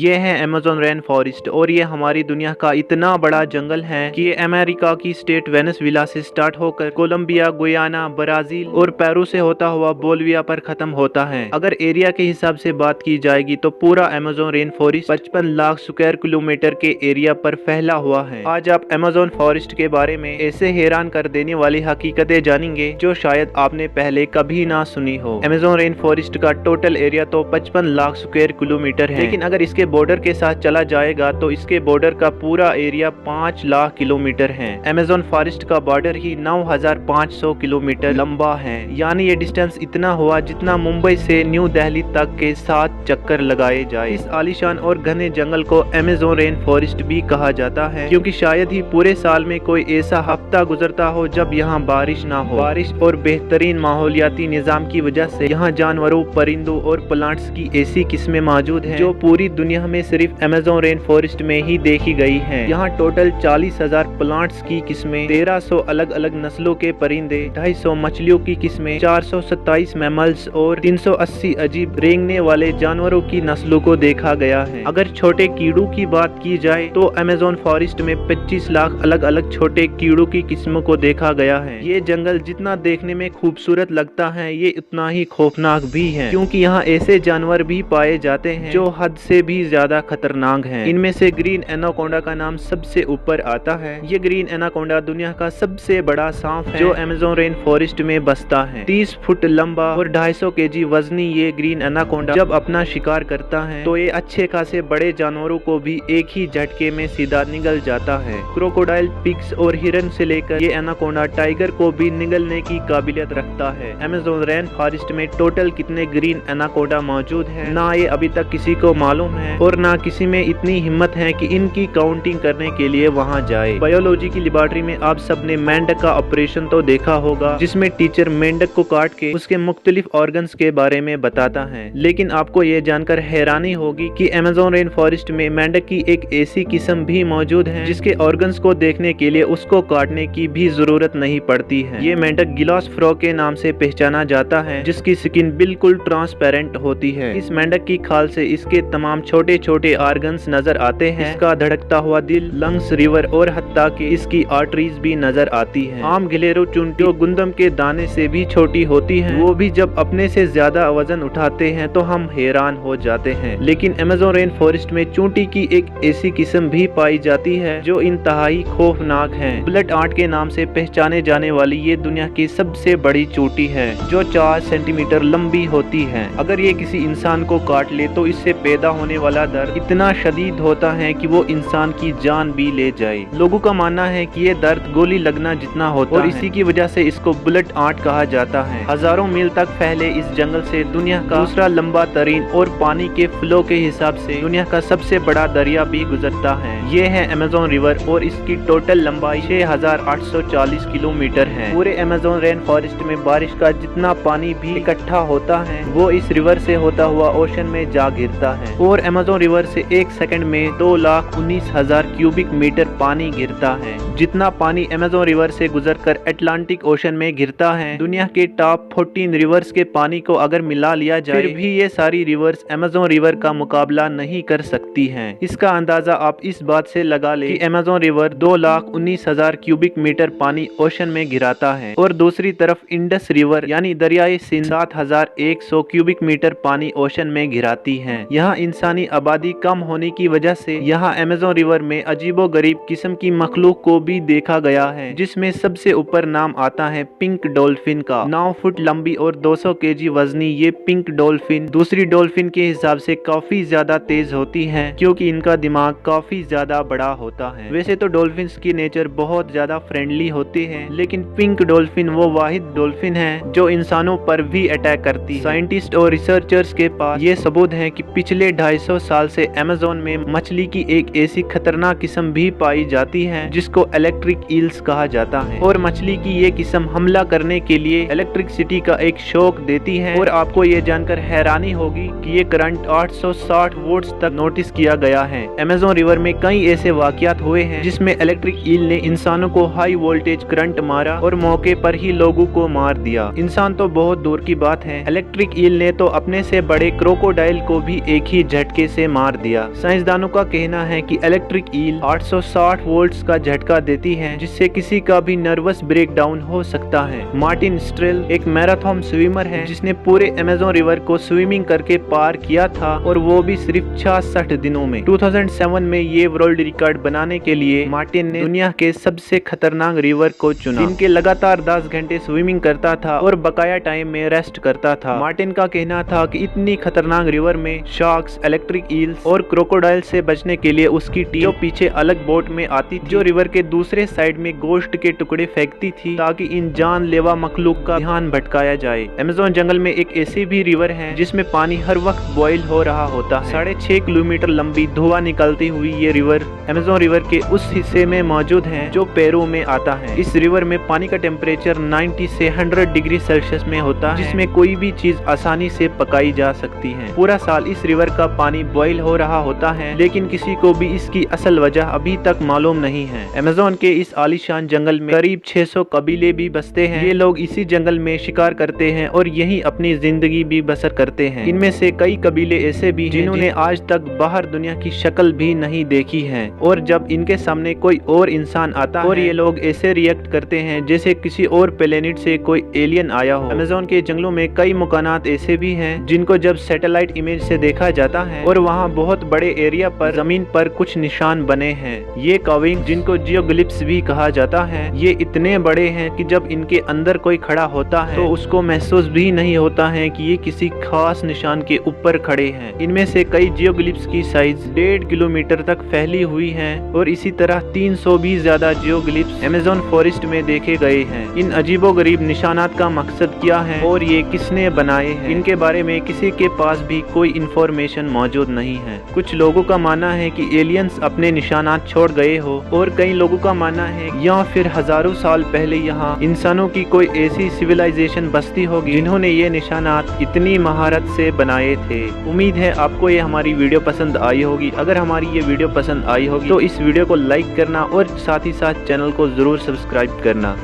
ये है Amazon rain forest और ये हमारी दुनिया का इतना बड़ा जंगल है कि ये अमेरिका की स्टेट वेनेजुएला से स्टार्ट होकर कोलंबिया, गुयाना, ब्राजील और पेरू से होता हुआ बोलिविया पर खत्म होता है। अगर एरिया के हिसाब से बात की जाएगी तो पूरा Amazon rain forest 55 lakh square kilometre के एरिया पर फैला हुआ है। आज आप अमेज़न फॉरेस्ट के बारे में ऐसे हैरान कर देने वाली हकीकतें जानेंगे जो शायद आपने पहले कभी ना सुनी हो। अमेज़न रेन फॉरेस्ट का टोटल एरिया तो 55 लाख स्क्वायर किलोमीटर है, लेकिन अगर इसके बॉर्डर के साथ चला जाएगा तो इसके बॉर्डर का पूरा एरिया 5 लाख किलोमीटर है। अमेज़न फॉरेस्ट का बॉर्डर ही 9500 किलोमीटर लंबा है, यानी ये डिस्टेंस इतना हुआ जितना मुंबई से न्यू दिल्ली तक के 7 चक्कर लगाए जाए। इस आलीशान और घने जंगल को अमेज़न रेन फॉरेस्ट भी कहा जाता है, क्योंकि शायद ही पूरे साल में कोई ऐसा हफ्ता गुजरता हो जब यहाँ बारिश ना हो। बारिश और बेहतरीन माहौलियाती निजाम की वजह से यहाँ जानवरों, परिंदों और प्लांट्स की ऐसी किस्में मौजूद हैं जो पूरी दुनिया में सिर्फ अमेज़न रेन फॉरेस्ट में ही देखी गई हैं। यहाँ टोटल 40,000 प्लांट्स की किस्में, 1300 अलग अलग नस्लों के परिंदे, 250 मछलियों की किस्में, 427 मैमल्स और 380 अजीब रेंगने वाले जानवरों की नस्लों को देखा गया है। अगर छोटे कीड़ों की बात की जाए तो अमेज़न फॉरेस्ट में 25 लाख अलग अलग छोटे कीड़ों की किस्मों को देखा गया है। ये जंगल जितना देखने में खूबसूरत लगता है ये उतना ही खौफनाक भी है, क्योंकि यहाँ ऐसे जानवर भी पाए जाते हैं जो हद से भी ज्यादा खतरनाक हैं। इनमें से ग्रीन एनाकोंडा का नाम सबसे ऊपर आता है। ये ग्रीन एनाकोंडा दुनिया का सबसे बड़ा सांप है जो अमेज़न रेन फॉरेस्ट में बसता है। 30 फुट लंबा और 250 केजी वजनी ये ग्रीन एनाकोंडा जब अपना शिकार करता है तो ये अच्छे खासे बड़े जानवरों को भी एक ही झटके में सीधा निगल जाता है। क्रोकोडाइल, पिग्स और हिरन से लेकर ये एनाकोंडा टाइगर को भी निगलने की काबिलियत रखता है। अमेज़न रेन फॉरेस्ट में टोटल कितने ग्रीन एनाकोंडा मौजूद है ना ये अभी तक किसी को मालूम है और ना किसी में इतनी हिम्मत है कि इनकी काउंटिंग करने के लिए वहां जाए। बायोलॉजी की लेबोरेटरी में आप सबने मेंढक का ऑपरेशन तो देखा होगा, जिसमें टीचर मेंढक को काट के उसके मुख्तलिफ ऑर्गन्स के बारे में बताता है। लेकिन आपको ये जानकर हैरानी होगी कि अमेज़न रेन फॉरेस्ट में मेंढक की एक ऐसी किस्म भी मौजूद है जिसके ऑर्गन्स को देखने के लिए उसको काटने की भी जरूरत नहीं पड़ती है। ये मेंढक गिलास फ्रॉग के नाम से पहचाना जाता है, जिसकी स्किन बिल्कुल ट्रांसपेरेंट होती है। इस मेंढक की खाल से इसके तमाम छोटे छोटे ऑर्गन्स नजर आते हैं। इसका धड़कता हुआ दिल, लंग्स, रिवर और हत्ता कि इसकी आर्टरीज भी नजर आती हैं। आम गिलेरो चुनटी गुंदम के दाने से भी छोटी होती हैं। वो भी जब अपने से ज्यादा वजन उठाते हैं तो हम हैरान हो जाते हैं। लेकिन अमेज़न रेन फॉरेस्ट में चूंटी की एक ऐसी किस्म भी पाई जाती है जो इंतहाई खौफनाक है। ब्लड आर्ट के नाम से पहचाने जाने वाली ये दुनिया की सबसे बड़ी चूंटी है जो 4 सेंटीमीटर लंबी होती है। अगर ये किसी इंसान को काट ले तो इससे पैदा होने वाला दर्द इतना शदीद होता है कि वो इंसान की जान भी ले जाए। लोगों का मानना है कि ये दर्द गोली लगना जितना होता है और इसी की वजह से इसको बुलेट आर्ट कहा जाता है। हजारों मील तक फैले इस जंगल से दुनिया का दूसरा लंबा तरीन और पानी के फ्लो के हिसाब से दुनिया का सबसे बड़ा दरिया भी गुजरता है। ये है अमेज़न रिवर और इसकी टोटल लंबाई 6840 किलोमीटर है। पूरे अमेज़न रेन फॉरेस्ट में बारिश का जितना पानी भी इकट्ठा होता है वो इस रिवर से होता हुआ ओशन में जा गिरता है और अमेज़न रिवर से एक सेकंड में 2,19,000 क्यूबिक मीटर पानी गिरता है। जितना पानी अमेज़न रिवर से गुजरकर अटलांटिक ओशन में गिरता है, दुनिया के टॉप 14 रिवर्स के पानी को अगर मिला लिया जाए फिर भी ये सारी रिवर्स अमेज़न रिवर का मुकाबला नहीं कर सकती हैं। इसका अंदाजा आप इस बात से लगा ले कि अमेज़न रिवर 2,19,000 क्यूबिक मीटर पानी ओशन में गिराता है और दूसरी तरफ इंडस रिवर यानी दरियाई सिंध 7,100 क्यूबिक मीटर पानी ओशन में गिराती है। यहाँ इंसानी आबादी कम होने की वजह से यहाँ अमेज़न रिवर में अजीबो गरीब किस्म की मखलूक को भी देखा गया है, जिसमें सबसे ऊपर नाम आता है पिंक डॉल्फिन का। 9 फुट लंबी और 200 केजी वजनी ये पिंक डॉल्फिन दूसरी डॉल्फिन के हिसाब से काफी ज्यादा तेज होती है, क्योंकि इनका दिमाग काफी ज्यादा बड़ा होता है। वैसे तो डॉल्फिन्स की नेचर बहुत ज्यादा फ्रेंडली होती है, लेकिन पिंक डॉल्फिन वो वाहिद डॉल्फिन है जो इंसानों पर भी अटैक करती है। साइंटिस्ट और रिसर्चर्स के पास ये सबूत है कि पिछले 250 साल से अमेज़न में मछली की एक ऐसी खतरनाक किस्म भी पाई जाती है जिसको इलेक्ट्रिक ईल्स कहा जाता है और मछली की ये किस्म हमला करने के लिए इलेक्ट्रिसिटी का एक शॉक देती है। और आपको ये जानकर हैरानी होगी कि ये करंट 860 वोल्ट्स तक नोटिस किया गया है। अमेज़न रिवर में कई ऐसे वाकयात हुए हैं जिसमें इलेक्ट्रिक ईल ने इंसानों को हाई वोल्टेज करंट मारा और मौके पर ही लोगों को मार दिया। इंसान तो बहुत दूर की बात है, इलेक्ट्रिक ईल ने तो अपने से बड़े क्रोकोडाइल को भी एक ही झटके तरीके से मार दिया। साइंसदानों का कहना है कि इलेक्ट्रिक ईल 860 वोल्ट्स का झटका देती है, जिससे किसी का भी नर्वस ब्रेकडाउन हो सकता है। मार्टिन स्ट्रेल एक मैराथन स्विमर है जिसने पूरे अमेज़न रिवर को स्विमिंग करके पार किया था, और वो भी सिर्फ 66 दिनों में। 2007 में ये वर्ल्ड रिकॉर्ड बनाने के लिए मार्टिन ने दुनिया के सबसे खतरनाक रिवर को चुना। दिन के लगातार 10 घंटे स्विमिंग करता था और बकाया टाइम में रेस्ट करता था। मार्टिन का कहना था कि इतनी खतरनाक रिवर में शार्क्स, इलेक्ट्रिक ईल्स और क्रोकोडाइल से बचने के लिए उसकी टीम पीछे अलग बोट में आती थी, जो रिवर के दूसरे साइड में गोश्त के टुकड़े फेंकती थी ताकि इन जानलेवा मखलूक का ध्यान भटकाया जाए। अमेज़न जंगल में एक ऐसी भी रिवर है जिसमें पानी हर वक्त बॉयल हो रहा होता है। 6.5 किलोमीटर लंबी धुआं निकलती हुई ये रिवर अमेज़न रिवर के उस हिस्से में मौजूद है जो पेरू में आता है। इस रिवर में पानी का टेम्परेचर 90 से 100 डिग्री सेल्सियस में होता है, जिसमें कोई भी चीज आसानी से पकाई जा सकती है। पूरा साल इस रिवर का पानी बॉयल हो रहा होता है, लेकिन किसी को भी इसकी असल वजह अभी तक मालूम नहीं है। अमेज़न के इस आलीशान जंगल में करीब 600 कबीले भी बसते हैं। ये लोग इसी जंगल में शिकार करते हैं और यही अपनी जिंदगी भी बसर करते हैं। इनमें से कई कबीले ऐसे भी जिन्होंने आज तक बाहर दुनिया की शक्ल भी नहीं देखी है, और जब इनके सामने कोई और इंसान आता है और ये लोग ऐसे रिएक्ट करते हैं जैसे किसी और प्लेनेट से कोई एलियन आया हो। अमेज़न के जंगलों में कई मकानात ऐसे भी हैं जिनको जब सैटेलाइट इमेज से देखा जाता है और वहाँ बहुत बड़े एरिया पर जमीन पर कुछ निशान बने हैं। ये कार्विंग, जिनको जियोग्लिफ्स भी कहा जाता है, ये इतने बड़े हैं कि जब इनके अंदर कोई खड़ा होता है तो उसको महसूस भी नहीं होता है कि ये किसी खास निशान के ऊपर खड़े हैं। इनमें से कई जियोग्लिफ्स की साइज 1.5 किलोमीटर तक फैली हुई है, और इसी तरह 300 भी ज्यादा जियोग्लिफ्स अमेज़न फॉरेस्ट में देखे गए हैं। इन अजीबोगरीब निशानात का मकसद क्या है और ये किसने बनाए हैं, इनके बारे में किसी के पास भी कोई इंफॉर्मेशन मौजूद नहीं है। कुछ लोगों का मानना है कि एलियंस अपने निशानात छोड़ गए हो, और कई लोगों का मानना है या फिर हजारों साल पहले यहाँ इंसानों की कोई ऐसी सिविलाइजेशन बसती होगी जिन्होंने ये निशानात इतनी महारत से बनाए थे। उम्मीद है आपको ये हमारी वीडियो पसंद आई होगी। अगर हमारी ये वीडियो पसंद आई होगी तो इस वीडियो को लाइक करना और साथ ही साथ चैनल को जरूर सब्सक्राइब करना।